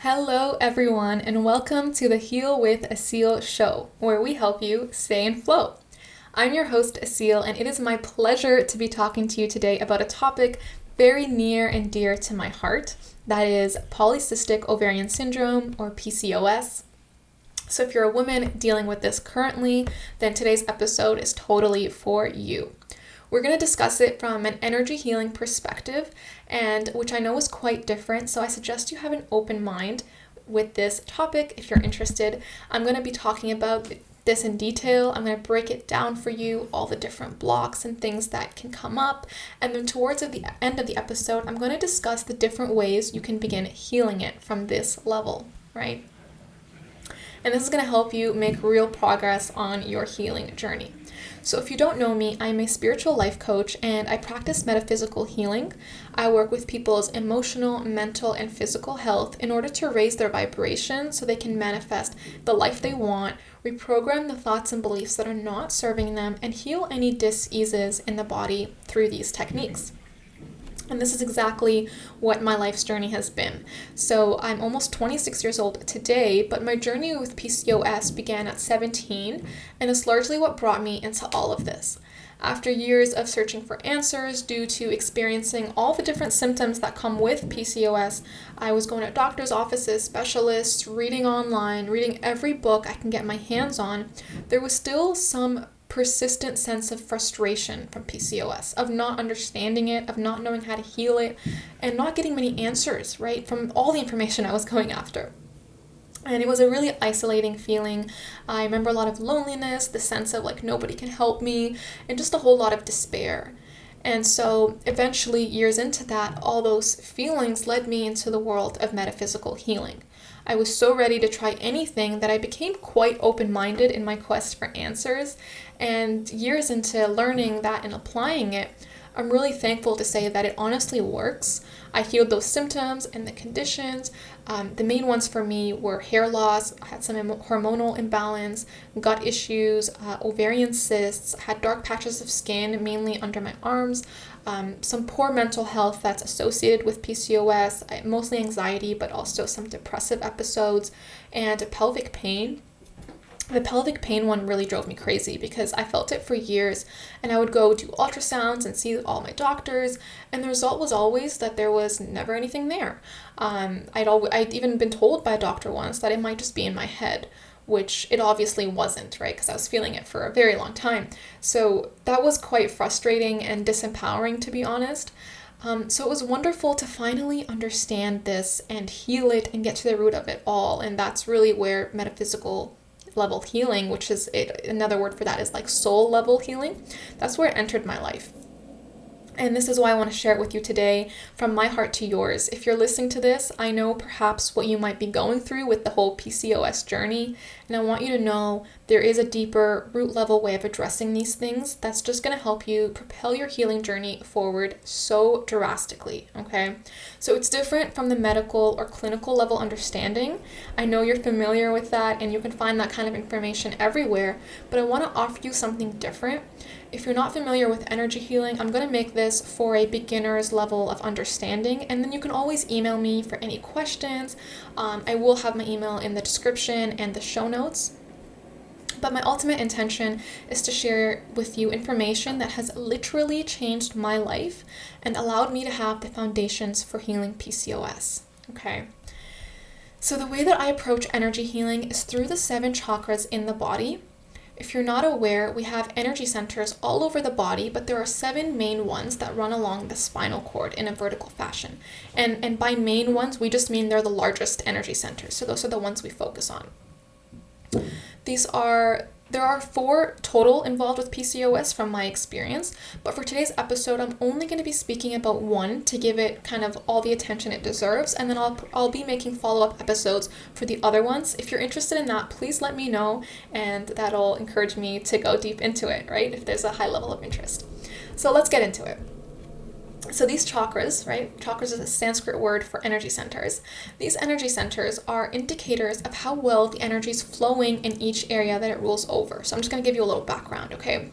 Hello everyone and welcome to the Heal with Aseel show, where we help you stay in flow. I'm your host Aseel and it is my pleasure to be talking to you today about a topic very near and dear to my heart, that is Polycystic Ovarian Syndrome or PCOS. So if you're a woman dealing with this currently, then today's episode is totally for you. We're going to discuss it from an energy healing perspective, and which I know is quite different, so I suggest you have an open mind with this topic if you're interested. I'm going to be talking about this in detail. I'm going to break it down for you, all the different blocks and things that can come up, and then towards the end of the episode, I'm going to discuss the different ways you can begin healing it from this level, right? And this is going to help you make real progress on your healing journey. So if you don't know me, I'm a spiritual life coach and I practice metaphysical healing. I work with people's emotional, mental, and physical health in order to raise their vibration so they can manifest the life they want, reprogram the thoughts and beliefs that are not serving them, and heal any dis-eases in the body through these techniques. And this is exactly what my life's journey has been. So I'm almost 26 years old today, but my journey with PCOS began at 17, and it's largely what brought me into all of this. After years of searching for answers due to experiencing all the different symptoms that come with PCOS, I was going to doctors' offices, specialists, reading online, reading every book I can get my hands on. There was still some persistent sense of frustration from PCOS, of not understanding it, of not knowing how to heal it, and not getting many answers, right, from all the information I was going after. And it was a really isolating feeling. I remember a lot of loneliness, the sense of like nobody can help me, and just a whole lot of despair. And so eventually, years into that, all those feelings led me into the world of metaphysical healing. I was so ready to try anything that I became quite open-minded in my quest for answers. And years into learning that and applying it, I'm really thankful to say that it honestly works. I healed those symptoms and the conditions. The main ones for me were hair loss, I had some hormonal imbalance, gut issues, ovarian cysts, had dark patches of skin, mainly under my arms, some poor mental health that's associated with PCOS, mostly anxiety, but also some depressive episodes, and pelvic pain. The pelvic pain one really drove me crazy because I felt it for years, and I would go do ultrasounds and see all my doctors, and the result was always that there was never anything there. I'd even been told by a doctor once that it might just be in my head, which it obviously wasn't, right? Because I was feeling it for a very long time. So that was quite frustrating and disempowering, to be honest. So it was wonderful to finally understand this and heal it and get to the root of it all, and that's really where metaphysical level healing, which is another word for that is like soul level healing. That's where it entered my life. And this is why I want to share it with you today, from my heart to yours. If you're listening to this, I know perhaps what you might be going through with the whole PCOS journey, and I want you to know there is a deeper root level way of addressing these things that's just going to help you propel your healing journey forward so drastically, okay? So it's different from the medical or clinical level understanding. I know you're familiar with that and you can find that kind of information everywhere, but I want to offer you something different. If you're not familiar with energy healing, I'm going to make this for a beginner's level of understanding, and then you can always email me for any questions. I will have my email in the description and the show notes. But my ultimate intention is to share with you information that has literally changed my life and allowed me to have the foundations for healing PCOS. Okay. So the way that I approach energy healing is through the 7 chakras in the body. If you're not aware, we have energy centers all over the body, but there are 7 main ones that run along the spinal cord in a vertical fashion. And by main ones, we just mean they're the largest energy centers. So those are the ones we focus on. There are 4 total involved with PCOS from my experience, but for today's episode, I'm only going to be speaking about 1 to give it kind of all the attention it deserves, and then I'll be making follow-up episodes for the other ones. If you're interested in that, please let me know, and that'll encourage me to go deep into it, right, if there's a high level of interest. So let's get into it. So these chakras, right? Chakras is a Sanskrit word for energy centers. These energy centers are indicators of how well the energy is flowing in each area that it rules over. So I'm just going to give you a little background, okay?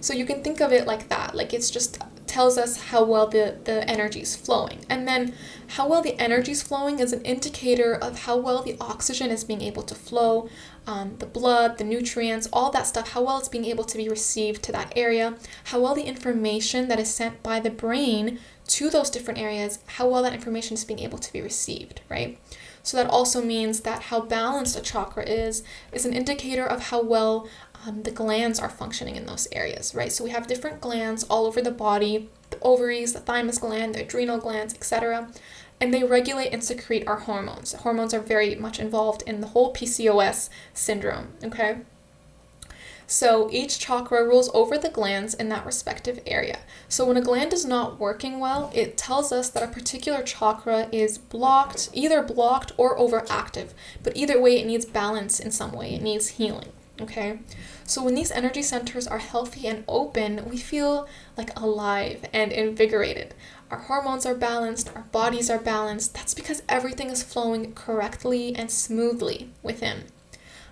So you can think of it like that, like it's just tells us how well the energy is flowing. And then how well the energy is flowing is an indicator of how well the oxygen is being able to flow, the blood, the nutrients, all that stuff, how well it's being able to be received to that area, how well the information that is sent by the brain to those different areas, how well that information is being able to be received, right? So that also means that how balanced a chakra is an indicator of how well the glands are functioning in those areas, right? So we have different glands all over the body, the ovaries, the thymus gland, the adrenal glands, etc. And they regulate and secrete our hormones. Hormones are very much involved in the whole PCOS syndrome, okay? So each chakra rules over the glands in that respective area. So when a gland is not working well, it tells us that a particular chakra is blocked, either blocked or overactive. But either way, it needs balance in some way. It needs healing, okay? So when these energy centers are healthy and open, we feel like alive and invigorated. Our hormones are balanced, our bodies are balanced. That's because everything is flowing correctly and smoothly within.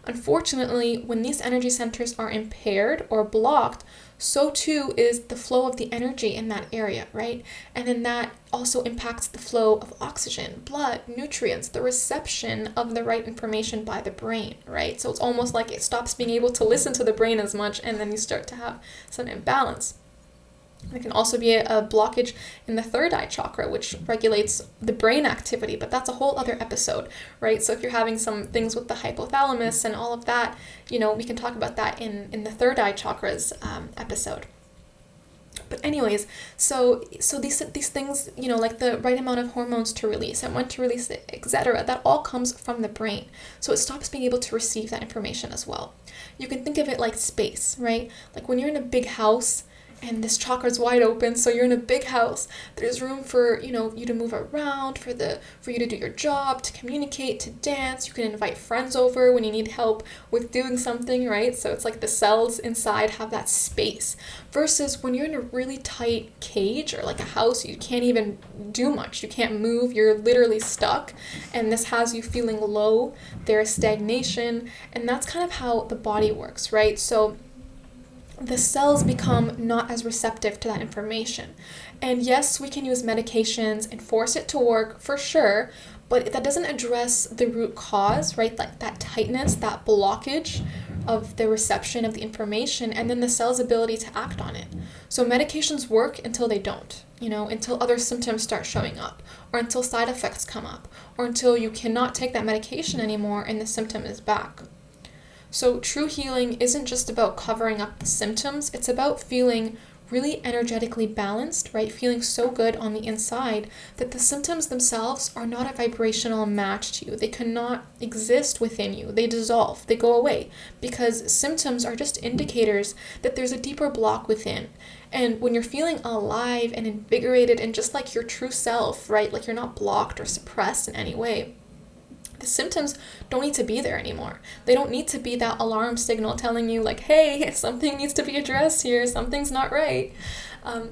Unfortunately, when these energy centers are impaired or blocked, so too is the flow of the energy in that area, right? And then that also impacts the flow of oxygen, blood, nutrients, the reception of the right information by the brain, right? So it's almost like it stops being able to listen to the brain as much, and then you start to have some imbalance. There can also be a blockage in the third eye chakra, which regulates the brain activity, but that's a whole other episode, right? So if you're having some things with the hypothalamus and all of that, we can talk about that in the third eye chakras episode. But anyways, so these things, like the right amount of hormones to release and when to release it, etc., that all comes from the brain. So it stops being able to receive that information as well. You can think of it like space, right? Like when you're in a big house, and this chakra is wide open, so you're in a big house. There's room for you to move around, for you to do your job, to communicate, to dance. You can invite friends over when you need help with doing something, right? So it's like the cells inside have that space. Versus when you're in a really tight cage or like a house, you can't even do much. You can't move. You're literally stuck, and this has you feeling low. There's stagnation, and that's kind of how the body works, right? So the cells become not as receptive to that information. And yes, we can use medications and force it to work for sure, but that doesn't address the root cause, right? Like that tightness, that blockage of the reception of the information, and then the cell's ability to act on it. So medications work until they don't, until other symptoms start showing up, or until side effects come up, or until you cannot take that medication anymore and the symptom is back. So true healing isn't just about covering up the symptoms, it's about feeling really energetically balanced, right? Feeling so good on the inside that the symptoms themselves are not a vibrational match to you. They cannot exist within you. They dissolve, they go away, because symptoms are just indicators that there's a deeper block within. And when you're feeling alive and invigorated and just like your true self, right? Like you're not blocked or suppressed in any way, the symptoms don't need to be there anymore. They don't need to be that alarm signal telling you like, hey, something needs to be addressed here, something's not right.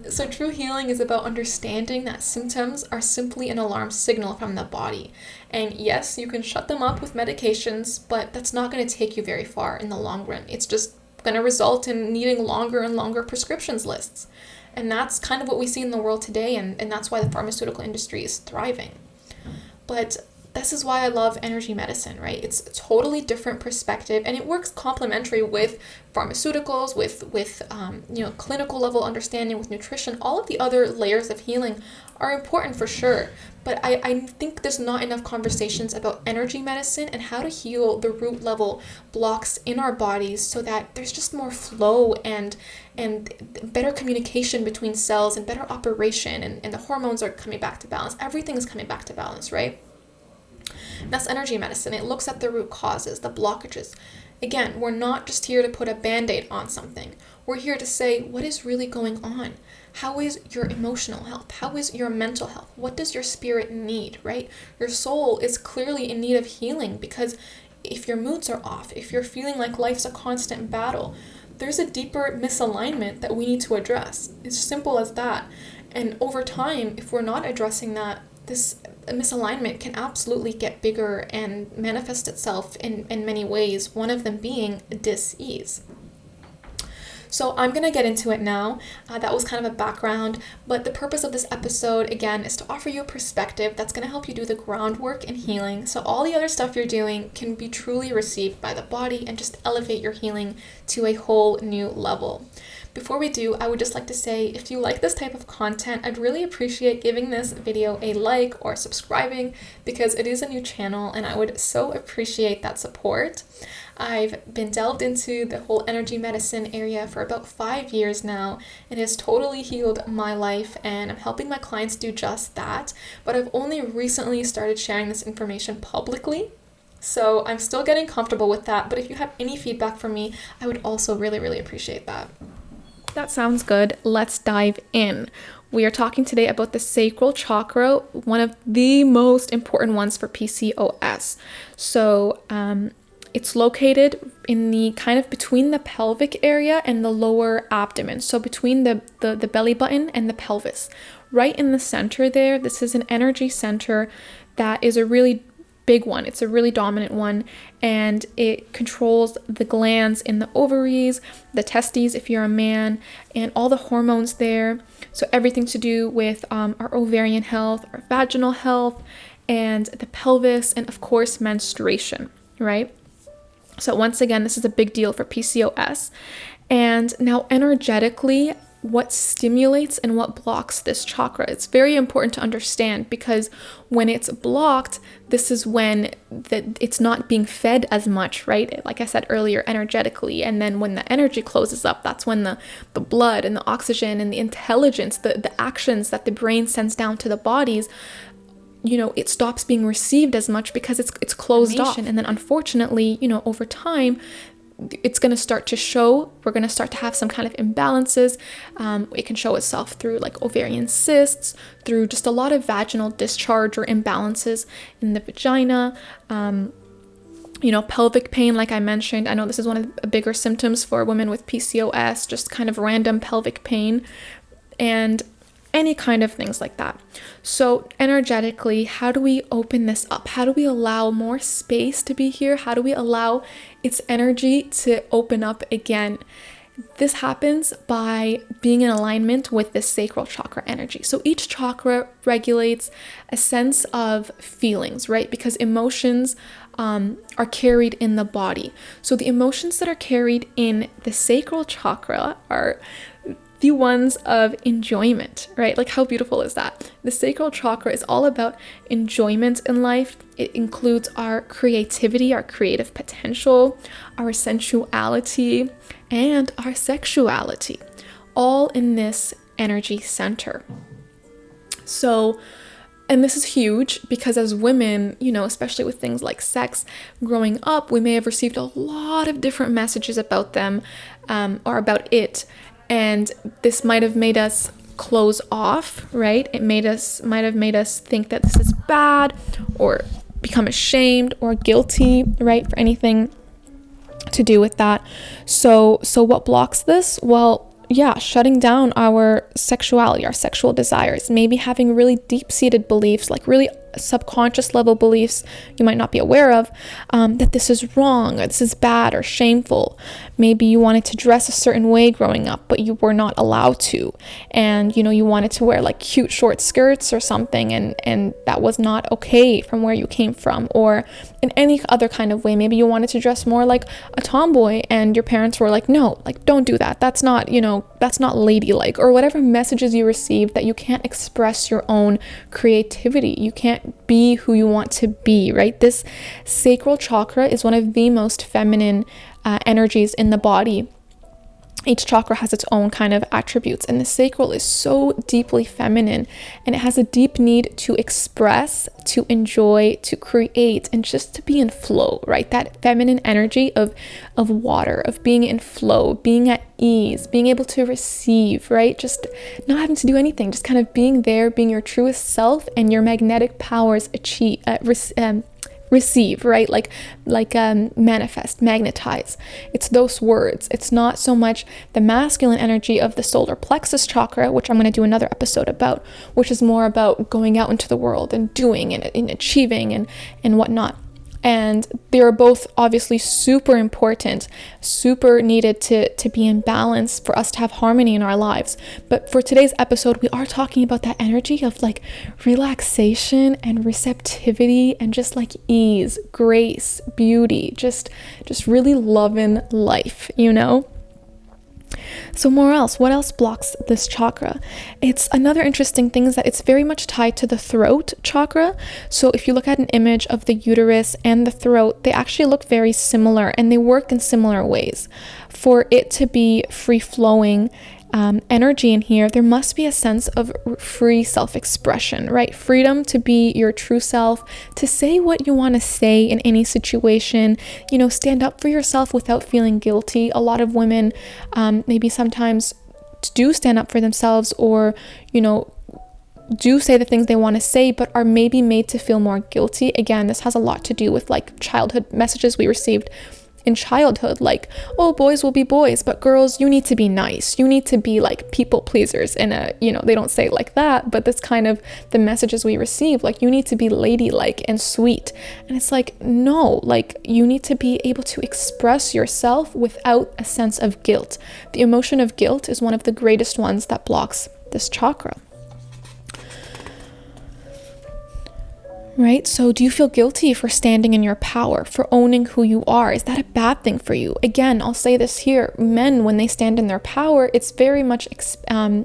So true healing is about understanding that symptoms are simply an alarm signal from the body. And yes, you can shut them up with medications, but that's not going to take you very far in the long run. It's just going to result in needing longer and longer prescriptions lists. And that's kind of what we see in the world today, and that's why the pharmaceutical industry is thriving. But this is why I love energy medicine, right? It's a totally different perspective, and it works complementary with pharmaceuticals, with clinical level understanding, with nutrition. All of the other layers of healing are important for sure, but I think there's not enough conversations about energy medicine and how to heal the root level blocks in our bodies so that there's just more flow and better communication between cells and better operation, and the hormones are coming back to balance. Everything is coming back to balance, right? That's energy medicine. It looks at the root causes, the blockages. Again, we're not just here to put a band-aid on something. We're here to say, what is really going on? How is your emotional health? How is your mental health? What does your spirit need, right? Your soul is clearly in need of healing, because if your moods are off, if you're feeling like life's a constant battle, there's a deeper misalignment that we need to address. It's simple as that. And over time, if we're not addressing that, this misalignment can absolutely get bigger and manifest itself in many ways, one of them being dis-ease. So I'm going to get into it now. That was kind of a background, but the purpose of this episode, again, is to offer you a perspective that's going to help you do the groundwork in healing, so all the other stuff you're doing can be truly received by the body and just elevate your healing to a whole new level. Before we do, I would just like to say, if you like this type of content, I'd really appreciate giving this video a like or subscribing, because it is a new channel and I would so appreciate that support. I've been delved into the whole energy medicine area for about 5 years now, and it has totally healed my life, and I'm helping my clients do just that, but I've only recently started sharing this information publicly. So I'm still getting comfortable with that, but if you have any feedback from me, I would also really appreciate that. That sounds good. Let's dive in. We are talking today about the sacral chakra, one of the most important ones for PCOS. So it's located in the kind of between the pelvic area and the lower abdomen. So between the belly button and the pelvis. Right in the center there, this is an energy center that is a really big one. It's a really dominant one, and it controls the glands in the ovaries, the testes if you're a man, and all the hormones there. So everything to do with our ovarian health, our vaginal health, and the pelvis, and of course menstruation, right? So once again, this is a big deal for PCOS. And now energetically, what stimulates and what blocks this chakra? It's very important to understand, because when it's blocked, this is when it's not being fed as much, right? Like I said earlier, energetically. And then when the energy closes up, that's when the blood and the oxygen and the intelligence, the actions that the brain sends down to the bodies, it stops being received as much because it's closed off. And then unfortunately, over time, it's going to start to show. We're going to start to have some kind of imbalances. It can show itself through like ovarian cysts, through just a lot of vaginal discharge or imbalances in the vagina. Pelvic pain, like I mentioned. I know this is one of the bigger symptoms for women with PCOS, just kind of random pelvic pain and any kind of things like that. So energetically, how do we open this up? How do we allow more space to be here? How do we allow its energy to open up again? This happens by being in alignment with the sacral chakra energy. So each chakra regulates a sense of feelings, right? Because emotions are carried in the body. So the emotions that are carried in the sacral chakra are the ones of enjoyment, right? Like, how beautiful is that? The sacral chakra is all about enjoyment in life. It includes our creativity, our creative potential, our sensuality, and our sexuality, all in this energy center. So, and this is huge because as women, especially with things like sex, growing up, we may have received a lot of different messages about them or about it. And this might have made us close off, right? It might have made us think that this is bad, or become ashamed or guilty, right? For anything to do with that. So what blocks this? Well, shutting down our sexuality, our sexual desires, maybe having really deep-seated beliefs, like really subconscious level beliefs you might not be aware of, that this is wrong or this is bad or shameful. Maybe you wanted to dress a certain way growing up, but you were not allowed to, and you wanted to wear like cute short skirts or something, and that was not okay from where you came from. Or in any other kind of way, maybe you wanted to dress more like a tomboy and your parents were like, no, like don't do that, that's not ladylike, or whatever messages you received that you can't express your own creativity, you can't be who you want to be, right? This sacral chakra is one of the most feminine energies in the body. Each chakra has its own kind of attributes, and the sacral is so deeply feminine, and it has a deep need to express, to enjoy, to create, and just to be in flow, right? That feminine energy of water, of being in flow, being at ease, being able to receive, right? Just not having to do anything, just kind of being there, being your truest self, and your magnetic powers receive, right? Like manifest, magnetize. It's those words. It's not so much the masculine energy of the solar plexus chakra, which I'm going to do another episode about, which is more about going out into the world and doing and achieving and whatnot. And they are both obviously super important, super needed to be in balance for us to have harmony in our lives. But for today's episode, we are talking about that energy of like relaxation and receptivity and just like ease, grace, beauty, just really loving life, you know? So what else blocks this chakra? It's another interesting thing is that it's very much tied to the throat chakra. So if you look at an image of the uterus and the throat, they actually look very similar and they work in similar ways. For it to be free-flowing energy in here, there must be a sense of free self-expression, right? Freedom to be your true self, to say what you want to say in any situation, you know, stand up for yourself without feeling guilty. A lot of women maybe sometimes do stand up for themselves, or, you know, do say the things they want to say, but are maybe made to feel more guilty. Again, this has a lot to do with like childhood messages we received in childhood, like, oh, boys will be boys, but girls, you need to be nice, you need to be like people pleasers. And you know, they don't say it like that, but that's kind of the messages we receive, like, you need to be ladylike and sweet. And it's like, no, like, you need to be able to express yourself without a sense of guilt. The emotion of guilt is one of the greatest ones that blocks this chakra. Right? So do you feel guilty for standing in your power, for owning who you are? Is that a bad thing for you? Again, I'll say this here. Men, when they stand in their power, it's very much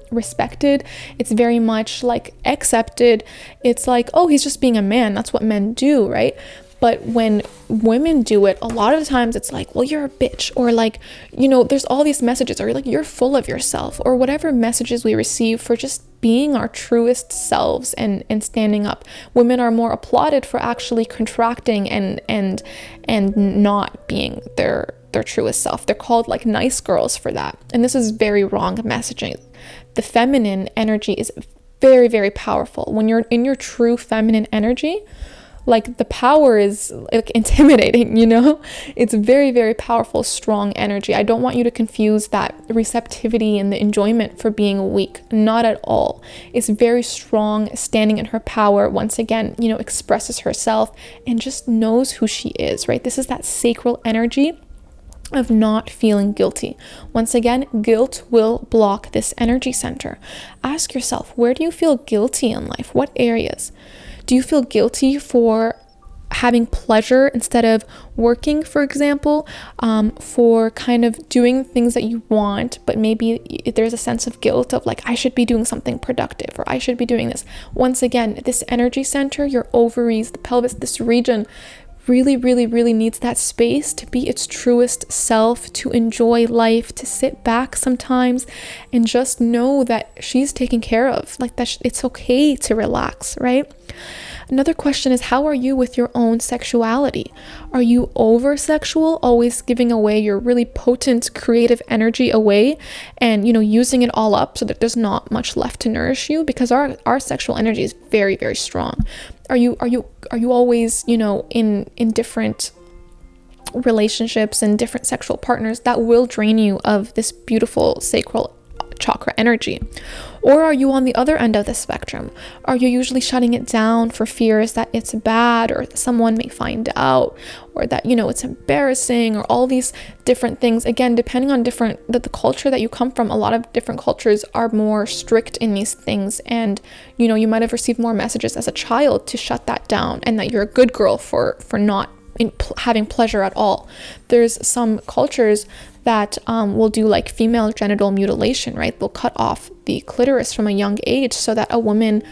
respected. It's very much like accepted. It's like, oh, he's just being a man. That's what men do, right? But when women do it, a lot of the times it's like, well, you're a bitch, or like, you know, there's all these messages, or like, you're full of yourself, or whatever messages we receive for just being our truest selves and standing up. Women are more applauded for actually contracting and not being their truest self. They're called like nice girls for that. And this is very wrong messaging. The feminine energy is very, very powerful. When you're in your true feminine energy, like, the power is like intimidating, you know? It's very, very powerful, strong energy. I don't want you to confuse that receptivity and the enjoyment for being weak. Not at all. It's very strong, standing in her power. Once again, you know, expresses herself and just knows who she is, right? This is that sacral energy of not feeling guilty. Once again, guilt will block this energy center. Ask yourself, where do you feel guilty in life? What areas? Do you feel guilty for having pleasure instead of working, for example, for kind of doing things that you want, but maybe there's a sense of guilt of like, I should be doing something productive, or I should be doing this. Once again, this energy center, your ovaries, the pelvis, this region really, really, really needs that space to be its truest self, to enjoy life, to sit back sometimes and just know that she's taken care of, like that it's okay to relax, right? Another question is, how are you with your own sexuality? Are you over sexual, always giving away your really potent creative energy away and, you know, using it all up so that there's not much left to nourish you? Because our sexual energy is very, very strong. Are you always, you know, in different relationships and different sexual partners that will drain you of this beautiful sacral chakra energy? Or are you on the other end of the spectrum? Are you usually shutting it down for fears that it's bad, or that someone may find out, or that, you know, it's embarrassing, or all these different things? Again, depending on the culture that you come from, a lot of different cultures are more strict in these things. And, you know, you might have received more messages as a child to shut that down and that you're a good girl for not having pleasure at all. There's some cultures that will do like female genital mutilation, right? They'll cut off the clitoris from a young age so that a woman,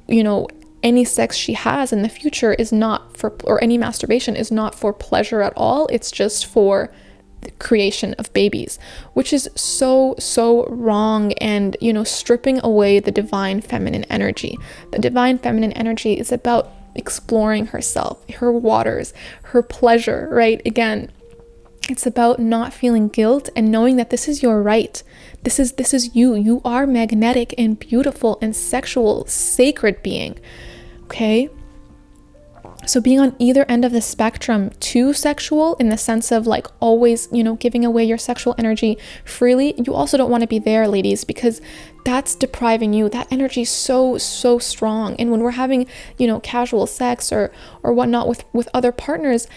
you know, any sex she has in the future is not for, or any masturbation is not for pleasure at all. It's just for the creation of babies, which is so wrong, and, you know, stripping away the divine feminine energy. The divine feminine energy is about exploring herself, her waters, her pleasure, right? Again, it's about not feeling guilt and knowing that this is your right. This is you. You are magnetic and beautiful and sexual, sacred being. Okay? So being on either end of the spectrum, too sexual in the sense of like always, you know, giving away your sexual energy freely, you also don't want to be there, ladies, because that's depriving you. That energy is so strong. And when we're having, casual sex or whatnot with other partners,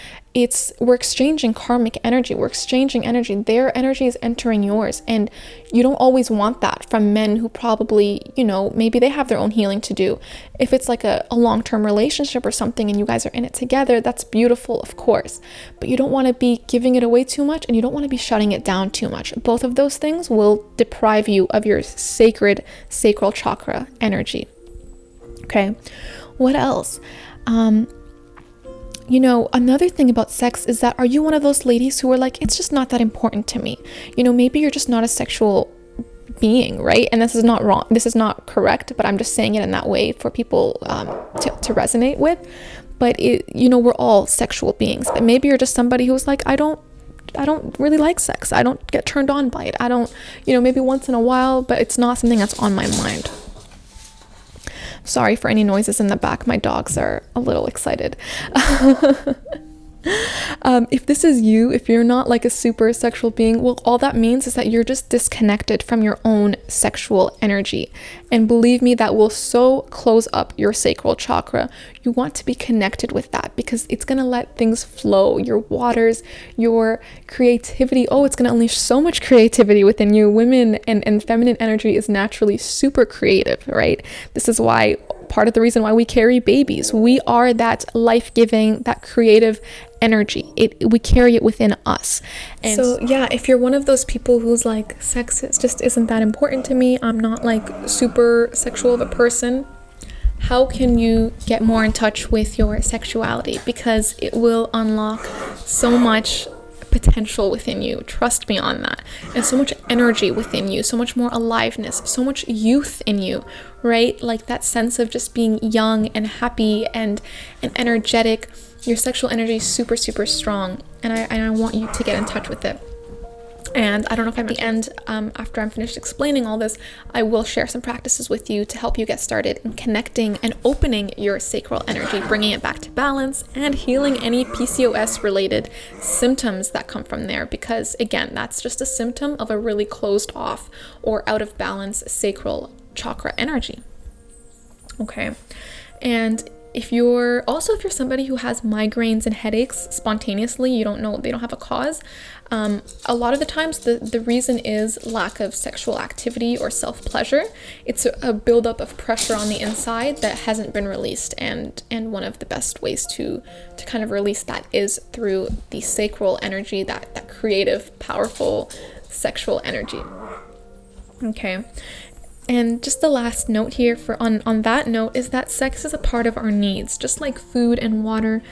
we're exchanging karmic energy. We're exchanging energy. Their energy is entering yours. And you don't always want that from men who probably, maybe they have their own healing to do. If it's like a long-term relationship or something and you guys are in it together, that's beautiful, of course. But you don't want to be giving it away too much, and you don't want to be shutting it down too much. Both of those things will deprive you of your sacred sacral chakra energy. Okay. What else? Another thing about sex is that, are you one of those ladies who are like, it's just not that important to me? Maybe you're just not a sexual being, right? And this is not wrong. This is not correct, but I'm just saying it in that way for people to resonate with. But we're all sexual beings. But maybe you're just somebody who's like, I don't really like sex. I don't get turned on by it. I don't, maybe once in a while, but it's not something that's on my mind. Sorry for any noises in the back. My dogs are a little excited. If this is you, if you're not like a super sexual being, well, all that means is that you're just disconnected from your own sexual energy. And believe me, that will so close up your sacral chakra. You want to be connected with that because it's going to let things flow. Your waters, your creativity. Oh, it's going to unleash so much creativity within you. Women and feminine energy is naturally super creative, right? This is why part of the reason why we carry babies. We are that life-giving, that creative energy. We carry it within us. And so yeah, if you're one of those people who's like, sex just isn't that important to me, I'm not like super sexual of a person, how can you get more in touch with your sexuality? Because it will unlock so much potential within you. Trust me on that. And so much energy within you, so much more aliveness, so much youth in you, right? Like that sense of just being young and happy and energetic. Your sexual energy is super strong, and I want you to get in touch with it. And I don't know if at the end, after I'm finished explaining all this, I will share some practices with you to help you get started in connecting and opening your sacral energy, bringing it back to balance, and healing any PCOS related symptoms that come from there. Because again, that's just a symptom of a really closed off or out of balance sacral chakra energy. Okay. And if you're somebody who has migraines and headaches spontaneously, they don't have a cause, a lot of the times the reason is lack of sexual activity or self-pleasure. It's a buildup of pressure on the inside that hasn't been released, and one of the best ways to kind of release that is through the sacral energy, that creative, powerful sexual energy. Okay. And just the last note here on that note is that sex is a part of our needs, just like food and water.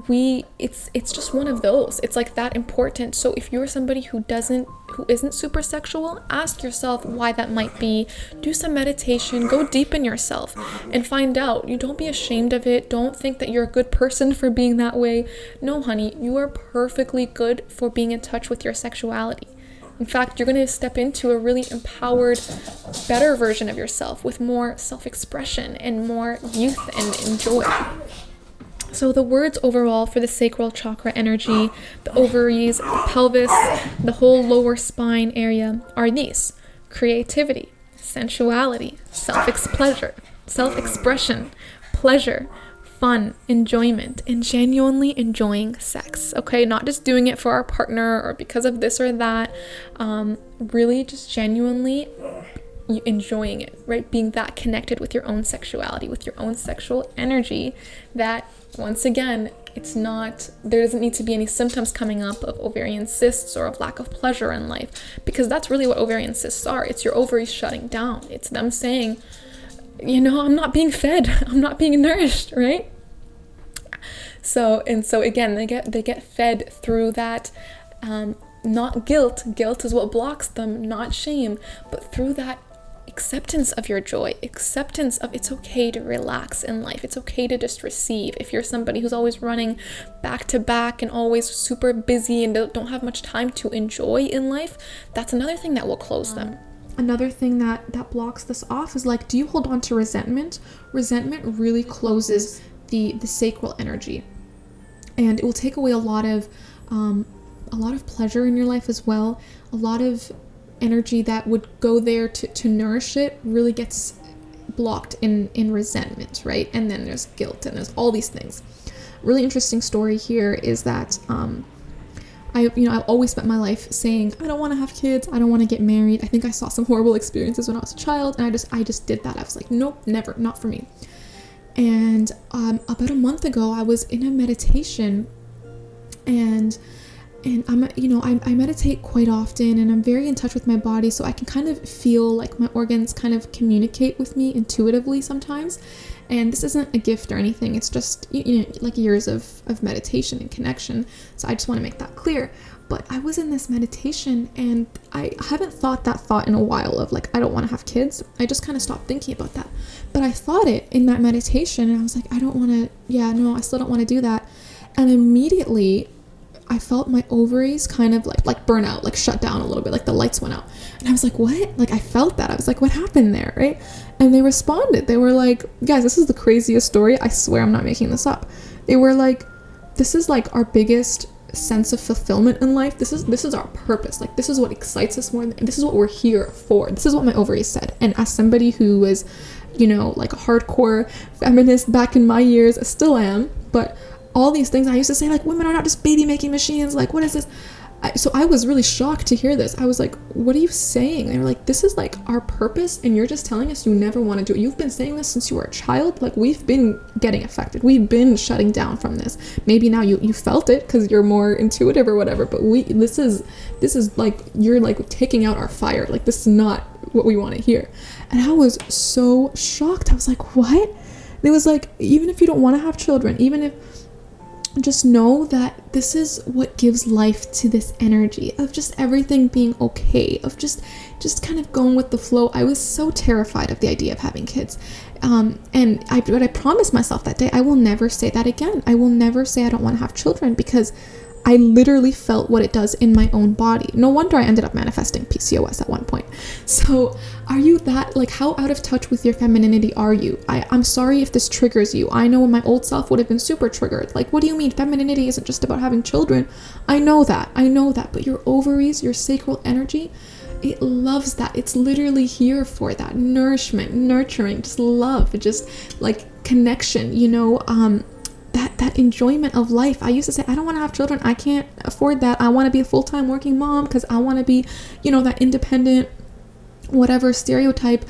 It's just one of those. It's like that important. So if you're somebody who isn't super sexual, ask yourself why that might be. Do some meditation, go deep in yourself and find out. You don't be ashamed of it. Don't think that you're a good person for being that way. No, honey, you are perfectly good for being in touch with your sexuality. In fact, you're going to step into a really empowered, better version of yourself with more self-expression and more youth and joy. So the words overall for the sacral chakra energy, the ovaries, the pelvis, the whole lower spine area are these: creativity, sensuality, self-expression, pleasure, fun, enjoyment, and genuinely enjoying sex. Okay, not just doing it for our partner or because of this or that. Really just genuinely enjoying it, right? Being that connected with your own sexuality, with your own sexual energy, that once again, there doesn't need to be any symptoms coming up of ovarian cysts or of lack of pleasure in life, because that's really what ovarian cysts are. It's your ovaries shutting down. It's them saying, I'm not being fed, I'm not being nourished, right? So again, they get fed through that, not guilt. Guilt is what blocks them, not shame, but through that acceptance of your joy, acceptance of it's okay to relax in life. It's okay to just receive. If you're somebody who's always running back to back and always super busy and don't have much time to enjoy in life, that's another thing that will close them. Another thing that blocks this off is like, do you hold on to resentment? Resentment really closes the sacral energy, and it will take away a lot of pleasure in your life as well, a lot of energy that would go there to nourish it really gets blocked in resentment, right? And then there's guilt and there's all these things. Really interesting story here is that I've always spent my life saying, I don't want to have kids, I don't want to get married. I think I saw some horrible experiences when I was a child, and I just did that. I was like, nope, never, not for me. And about a month ago, I was in a meditation, and I meditate quite often, and I'm very in touch with my body, so I can kind of feel like my organs kind of communicate with me intuitively sometimes. And this isn't a gift or anything, it's just like years of meditation and connection. So I just want to make that clear. But I was in this meditation, and I haven't thought that thought in a while of like, I don't want to have kids. I just kind of stopped thinking about that. But I thought it in that meditation, and I was like, I still don't want to do that. And immediately I felt my ovaries kind of like burn out, like shut down a little bit, like the lights went out. And I was like, what? Like I felt that. I was like, what happened there, right? And they responded. They were like, guys, this is the craziest story. I swear I'm not making this up. They were like, this is like our biggest sense of fulfillment in life. This is our purpose. Like this is what excites us more, and this is what we're here for. This is what my ovaries said. And as somebody who was, like a hardcore feminist back in my years, I still am, but all these things I used to say, like, women are not just baby making machines, like, what is this? So I was really shocked to hear this. I was like, what are you saying? They were like, this is like our purpose, and you're just telling us you never want to do it. You've been saying this since you were a child. Like, we've been getting affected. We've been shutting down from this. Maybe now you felt it because you're more intuitive or whatever, but this is like, you're like taking out our fire. Like, this is not what we want to hear. And I was so shocked. I was like, what? It was like, even if you don't want to have children, even if, just know that this is what gives life to this energy of just everything being okay, of just kind of going with the flow. I was so terrified of the idea of having kids. But I promised myself that day, I will never say that again. I will never say I don't want to have children, because I literally felt what it does in my own body. No wonder I ended up manifesting PCOS at one point. So are you that, like, how out of touch with your femininity are you? I'm sorry if this triggers you. I know my old self would have been super triggered. Like, what do you mean? Femininity isn't just about having children. I know that. But your ovaries, your sacral energy, it loves that. It's literally here for that. Nourishment, nurturing, just love, just like connection, that enjoyment of life. I used to say, I don't want to have children. I can't afford that. I want to be a full-time working mom because I want to be, that independent, whatever stereotype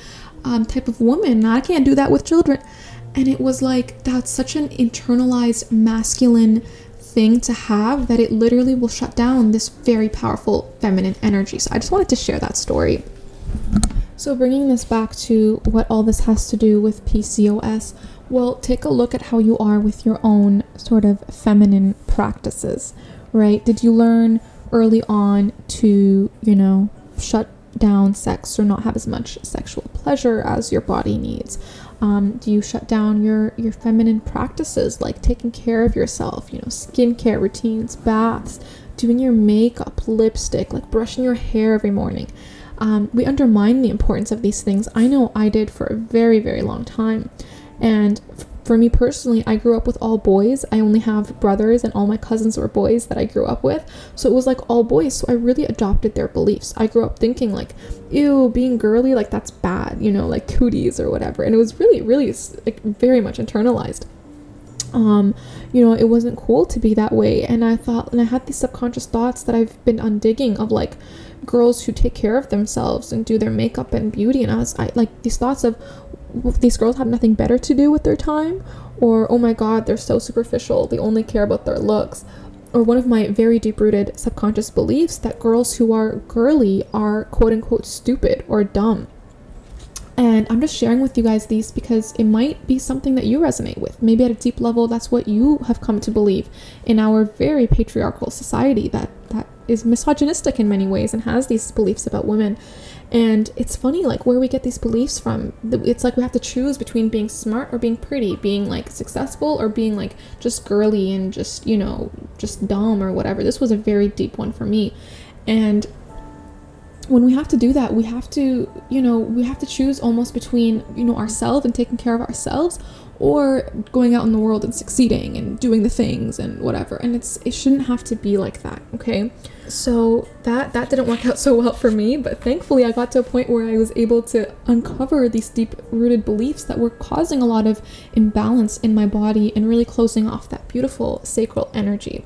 type of woman. I can't do that with children. And it was like, that's such an internalized masculine thing to have that it literally will shut down this very powerful feminine energy. So I just wanted to share that story. So bringing this back to what all this has to do with PCOS, well, take a look at how you are with your own sort of feminine practices, right? Did you learn early on to, shut down sex or not have as much sexual pleasure as your body needs? Do you shut down your feminine practices, like taking care of yourself, skincare routines, baths, doing your makeup, lipstick, like brushing your hair every morning? We undermine the importance of these things. I know I did for a very, very long time. And for me personally, I grew up with all boys. I only have brothers, and all my cousins were boys that I grew up with. So it was like all boys. So I really adopted their beliefs. I grew up thinking like, ew, being girly, like that's bad, like cooties or whatever. And it was really, really like very much internalized. It wasn't cool to be that way. And I had these subconscious thoughts that I've been undigging of like girls who take care of themselves and do their makeup and beauty. And I like these thoughts of, these girls have nothing better to do with their time, or oh my god, they're so superficial, they only care about their looks. Or one of my very deep-rooted subconscious beliefs that girls who are girly are quote-unquote stupid or dumb. And I'm just sharing with you guys these because it might be something that you resonate with. Maybe at a deep level, that's what you have come to believe in our very patriarchal society that is misogynistic in many ways and has these beliefs about women. And it's funny, like, where we get these beliefs from. It's like we have to choose between being smart or being pretty, being like successful or being like just girly and just, just dumb or whatever. This was a very deep one for me. And when we have to do that, we have to, we have to choose almost between, ourselves and taking care of ourselves, or going out in the world and succeeding and doing the things and whatever. And it shouldn't have to be like that, okay? So that didn't work out so well for me, but thankfully I got to a point where I was able to uncover these deep-rooted beliefs that were causing a lot of imbalance in my body and really closing off that beautiful sacral energy.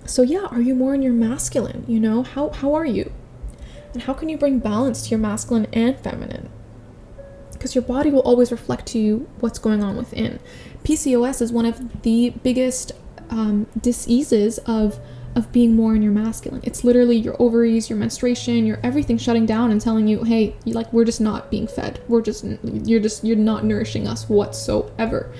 So yeah, are you more in your masculine? How are you? And how can you bring balance to your masculine and feminine? Because your body will always reflect to you what's going on within. PCOS is one of the biggest diseases of being more in your masculine. It's literally your ovaries, your menstruation, your everything shutting down and telling you, hey, we're just not being fed. You're not nourishing us whatsoever,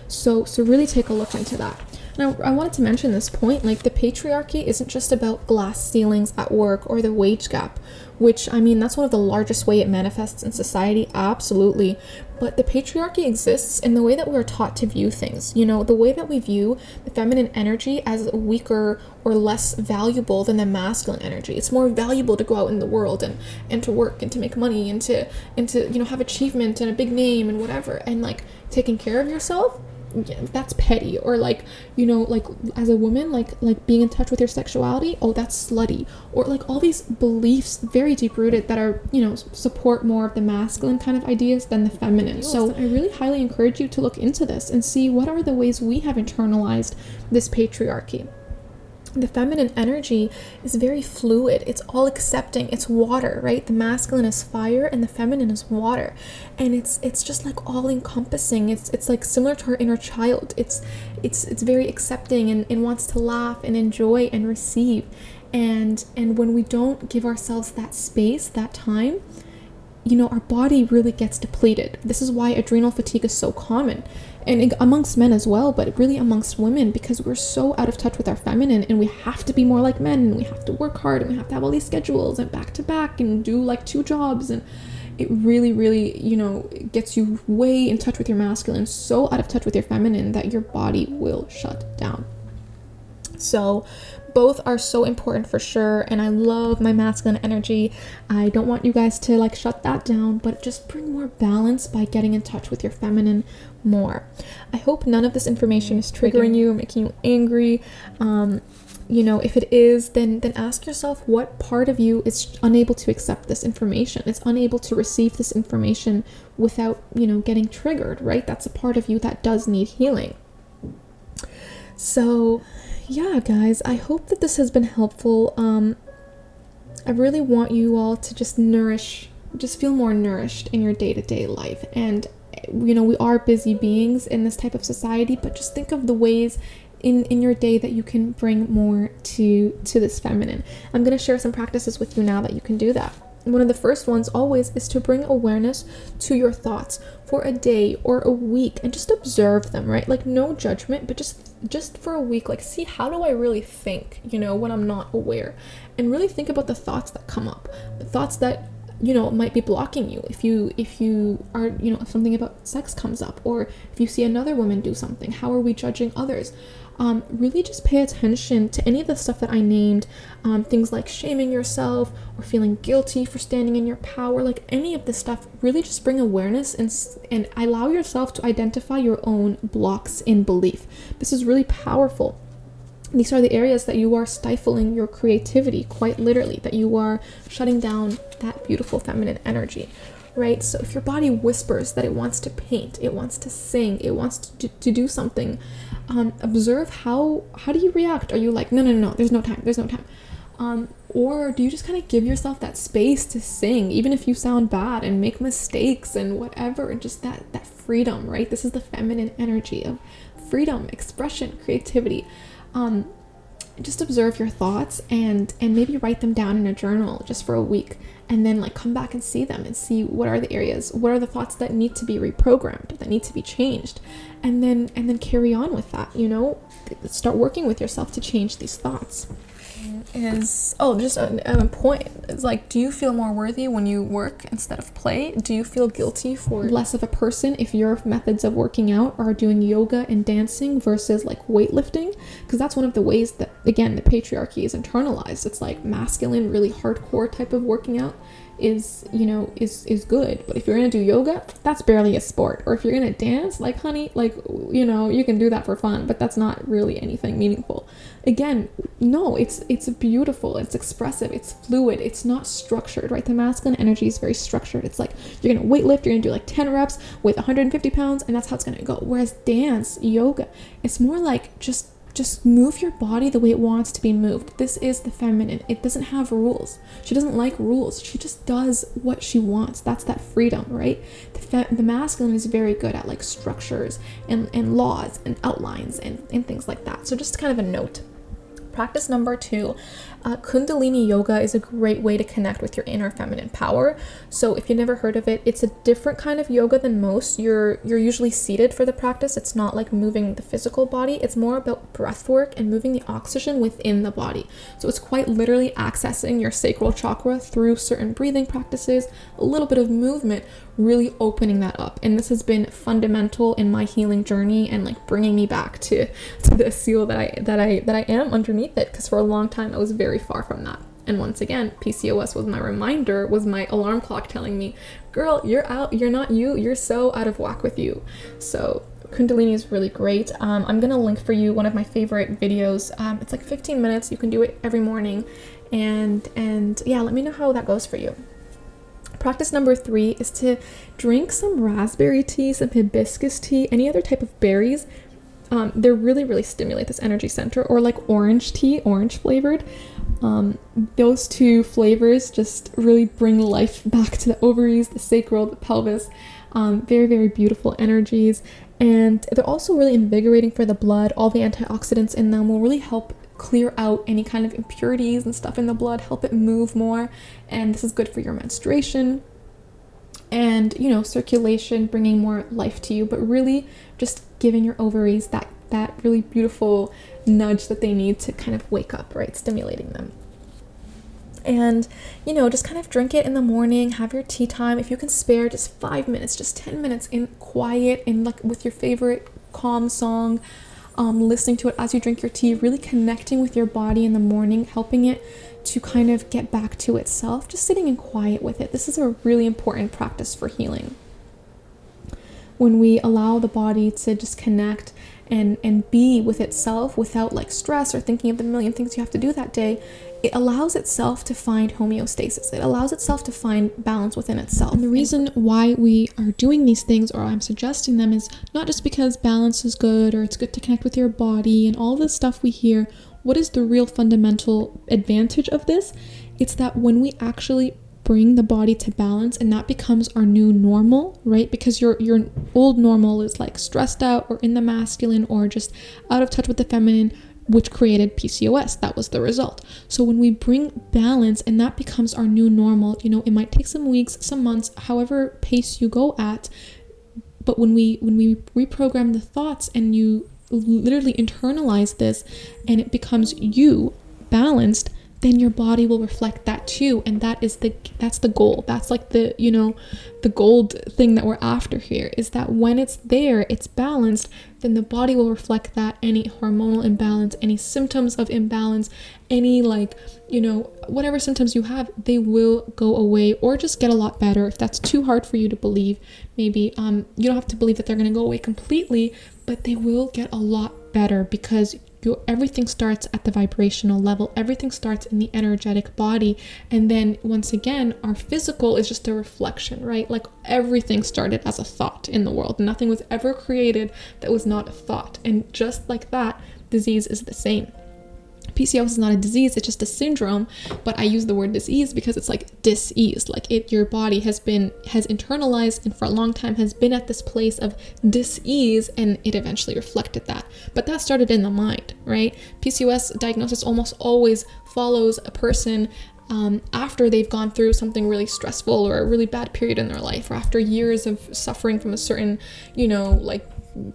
So really take a look into that. Now, I wanted to mention this point, the patriarchy isn't just about glass ceilings at work or the wage gap, which, that's one of the largest way it manifests in society, absolutely. But the patriarchy exists in the way that we're taught to view things, the way that we view the feminine energy as weaker or less valuable than the masculine energy. It's more valuable to go out in the world and to work and to make money and to have achievement and a big name and whatever. And taking care of yourself, that's petty. Or as a woman, being in touch with your sexuality, oh, that's slutty. Or all these beliefs, very deep rooted, that are support more of the masculine kind of ideas than the feminine. So I really highly encourage you to look into this and see what are the ways we have internalized this patriarchy. The feminine energy is very fluid. It's all accepting. It's water, right? The masculine is fire and the feminine is water. And it's just all encompassing. It's similar to our inner child. It's very accepting and wants to laugh and enjoy and receive. And when we don't give ourselves that space, that time, our body really gets depleted. This is why adrenal fatigue is so common, and amongst men as well, but really amongst women, because we're so out of touch with our feminine, and we have to be more like men, and we have to work hard, and we have to have all these schedules and back to back and do 2 jobs, and it really, really, gets you way in touch with your masculine, so out of touch with your feminine that your body will shut down. So both are so important for sure, and I love my masculine energy. I don't want you guys to shut that down, but just bring more balance by getting in touch with your feminine more. I hope none of this information is triggering you or making you angry. If it is, then ask yourself what part of you is unable to accept this information. It's unable to receive this information without, getting triggered, right? That's a part of you that does need healing. So yeah, guys, I hope that this has been helpful. I really want you all to just feel more nourished in your day-to-day life. And, we are busy beings in this type of society, but just think of the ways in your day that you can bring more to this feminine. I'm going to share some practices with you now that you can do that. One of the first ones always is to bring awareness to your thoughts for a day or a week and just observe them, right? No judgment, but just for a week, see, how do I really think, when I'm not aware? And really think about the thoughts that come up, the thoughts that, might be blocking you. If you are, if something about sex comes up, or if you see another woman do something, how are we judging others? Really just pay attention to any of the stuff that I named, things like shaming yourself or feeling guilty for standing in your power, any of this stuff. Really just bring awareness and allow yourself to identify your own blocks in belief. This is really powerful. These are the areas that you are stifling your creativity, quite literally, that you are shutting down that beautiful feminine energy, right? So if your body whispers that it wants to paint, it wants to sing, it wants to do something, observe how do you react? Are you no, there's no time. Or do you just kind of give yourself that space to sing, even if you sound bad and make mistakes and whatever, and just that freedom, right? This is the feminine energy of freedom, expression, creativity. Just observe your thoughts and maybe write them down in a journal just for a week, and then come back and see them and see what are the areas, what are the thoughts that need to be reprogrammed, that need to be changed. and then carry on with that, you know, start working with yourself to change these thoughts. Just a point. It's like, do you feel more worthy when you work instead of play? Do you feel guilty for less of a person if your methods of working out are doing yoga and dancing versus like weightlifting? Because that's one of the ways that, again, the patriarchy is internalized. It's like masculine, really hardcore type of working out is good, but if you're gonna do yoga, that's barely a sport. Or if you're gonna dance, like, honey, like, you know, you can do that for fun, but that's not really anything meaningful. Again, no, it's beautiful, it's expressive, it's fluid, it's not structured, right? The masculine energy is very structured. It's like, you're gonna weightlift, you're gonna do like 10 reps with 150 pounds, and that's how it's gonna go. Whereas dance, yoga, it's more like just move your body the way it wants to be moved. This is the feminine. It doesn't have rules. She doesn't like rules. She just does what she wants. That's that freedom, right? The masculine is very good at like structures and laws and outlines and things like that. So just kind of a note. Practice number 2, Kundalini yoga is a great way to connect with your inner feminine power. So if you've never heard of it, it's a different kind of yoga than most. You're usually seated for the practice. It's not like moving the physical body. It's more about breath work and moving the oxygen within the body. So it's quite literally accessing your sacral chakra through certain breathing practices, a little bit of movement, really opening that up. And this has been fundamental in my healing journey and like bringing me back to the Aseel that I am underneath it, because for a long time I was very far from that. And once again, PCOS was my reminder, was my alarm clock telling me, girl, you're out, you're not you, you're so out of whack with you. So Kundalini is really great. I'm gonna link for you one of my favorite videos. It's like 15 minutes. You can do it every morning, and yeah, let me know how that goes for you. Practice number 3 is to drink some raspberry tea, some hibiscus tea, any other type of berries. They really, really stimulate this energy center. Or like orange tea, orange flavored. Those two flavors just really bring life back to the ovaries, the sacral, the pelvis. Very, very beautiful energies. And they're also really invigorating for the blood. All the antioxidants in them will really help clear out any kind of impurities and stuff in the blood, help it move more. And this is good for your menstruation and, you know, circulation, bringing more life to you, but really just giving your ovaries that really beautiful nudge that they need to kind of wake up, right? Stimulating them. And, you know, just kind of drink it in the morning, have your tea time. If you can spare just 5 minutes, just 10 minutes in quiet, in like with your favorite calm song, listening to it as you drink your tea, really connecting with your body in the morning, helping it to kind of get back to itself, just sitting in quiet with it. This is a really important practice for healing. When we allow the body to just connect and be with itself without like stress or thinking of the million things you have to do that day, it allows itself to find homeostasis. It allows itself to find balance within itself. And the reason why we are doing these things, or I'm suggesting them, is not just because balance is good or it's good to connect with your body and all this stuff we hear. What is the real fundamental advantage of this? It's that when we actually bring the body to balance, and that becomes our new normal, right? Because your old normal is like stressed out or in the masculine or just out of touch with the feminine, which created PCOS. That was the result. So when we bring balance and that becomes our new normal, you know, it might take some weeks, some months, however pace you go at, but when we reprogram the thoughts and you literally internalize this and it becomes you balanced, then your body will reflect that too. And that's the goal. That's like the, you know, the gold thing that we're after here, is that when it's there, it's balanced, then the body will reflect that. Any hormonal imbalance, any symptoms of imbalance, any like, you know, whatever symptoms you have, they will go away or just get a lot better. If that's too hard for you to believe, maybe you don't have to believe that they're going to go away completely, but they will get a lot better, because everything starts at the vibrational level. Everything starts in the energetic body. And then once again, our physical is just a reflection, right? Like everything started as a thought in the world. Nothing was ever created that was not a thought. And just like that, disease is the same. PCOS is not a disease, it's just a syndrome, but I use the word disease because it's like dis-ease, like your body has internalized and for a long time has been at this place of dis-ease, and it eventually reflected that. But that started in the mind, right? PCOS diagnosis almost always follows a person after they've gone through something really stressful or a really bad period in their life, or after years of suffering from a certain, you know, like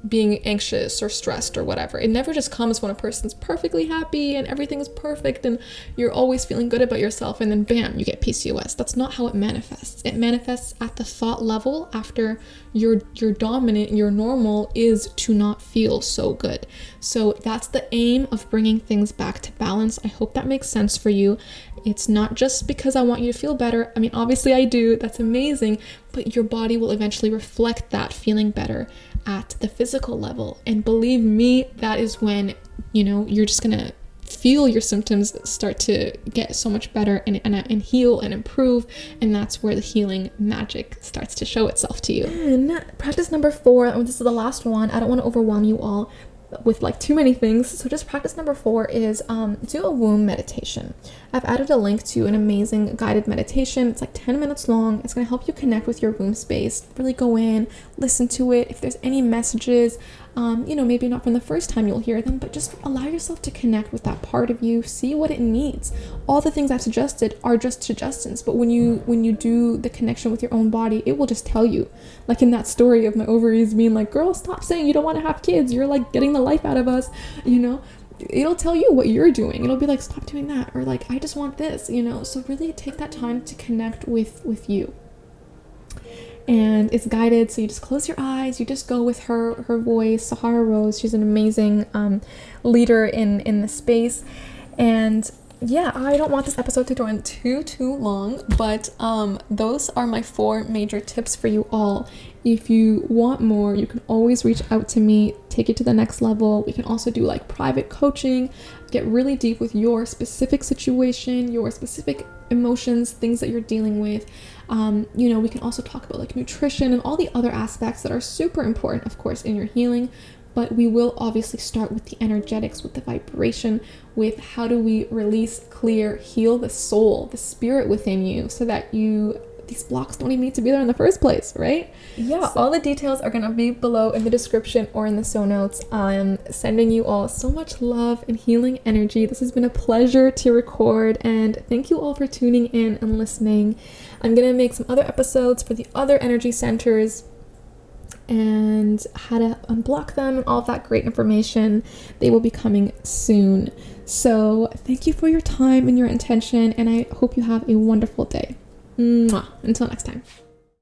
being anxious or stressed or whatever. It never just comes when a person's perfectly happy and everything's perfect and you're always feeling good about yourself and then bam, you get PCOS. That's not how it manifests. It manifests at the thought level after your dominant, your normal is to not feel so good. So that's the aim of bringing things back to balance. I hope that makes sense for you. It's not just because I want you to feel better. I mean, obviously I do. That's amazing. But your body will eventually reflect that feeling better at the physical level. And believe me, that is when, you're just going to feel your symptoms start to get so much better and heal and improve. And that's where the healing magic starts to show itself to you. And practice number 4, and this is the last one. I don't want to overwhelm you all with like too many things. So just practice number 4 is do a womb meditation. I've added a link to an amazing guided meditation. It's like 10 minutes long. It's going to help you connect with your womb space. Really go in, listen to it. If there's any messages, maybe not from the first time you'll hear them, but just allow yourself to connect with that part of you. See what it needs. All the things I've suggested are just suggestions, but when you do the connection with your own body, it will just tell you. Like in that story of my ovaries being like, girl, stop saying you don't want to have kids. You're like getting the life out of us, It'll tell you what you're doing. It'll be like, stop doing that, or like, I just want this, So really take that time to connect with you. And it's guided, so you just close your eyes, you just go with her voice. Sahara Rose, she's an amazing leader in the space. And yeah, I don't want this episode to go on too long, but those are my 4 major tips for you all. If you want more, you can always reach out to me, take it to the next level. We can also do like private coaching, get really deep with your specific situation, your specific emotions, things that you're dealing with. We can also talk about like nutrition and all the other aspects that are super important, of course, in your healing. But we will obviously start with the energetics, with the vibration, with how do we release, clear, heal the soul, the spirit within you, so that these blocks don't even need to be there in the first place, right? Yeah, so all the details are going to be below in the description or in the show notes. I'm sending you all so much love and healing energy. This has been a pleasure to record, and thank you all for tuning in and listening. I'm going to make some other episodes for the other energy centers and how to unblock them and all of that great information. They will be coming soon. So thank you for your time and your attention, and I hope you have a wonderful day. Mwah. Until next time.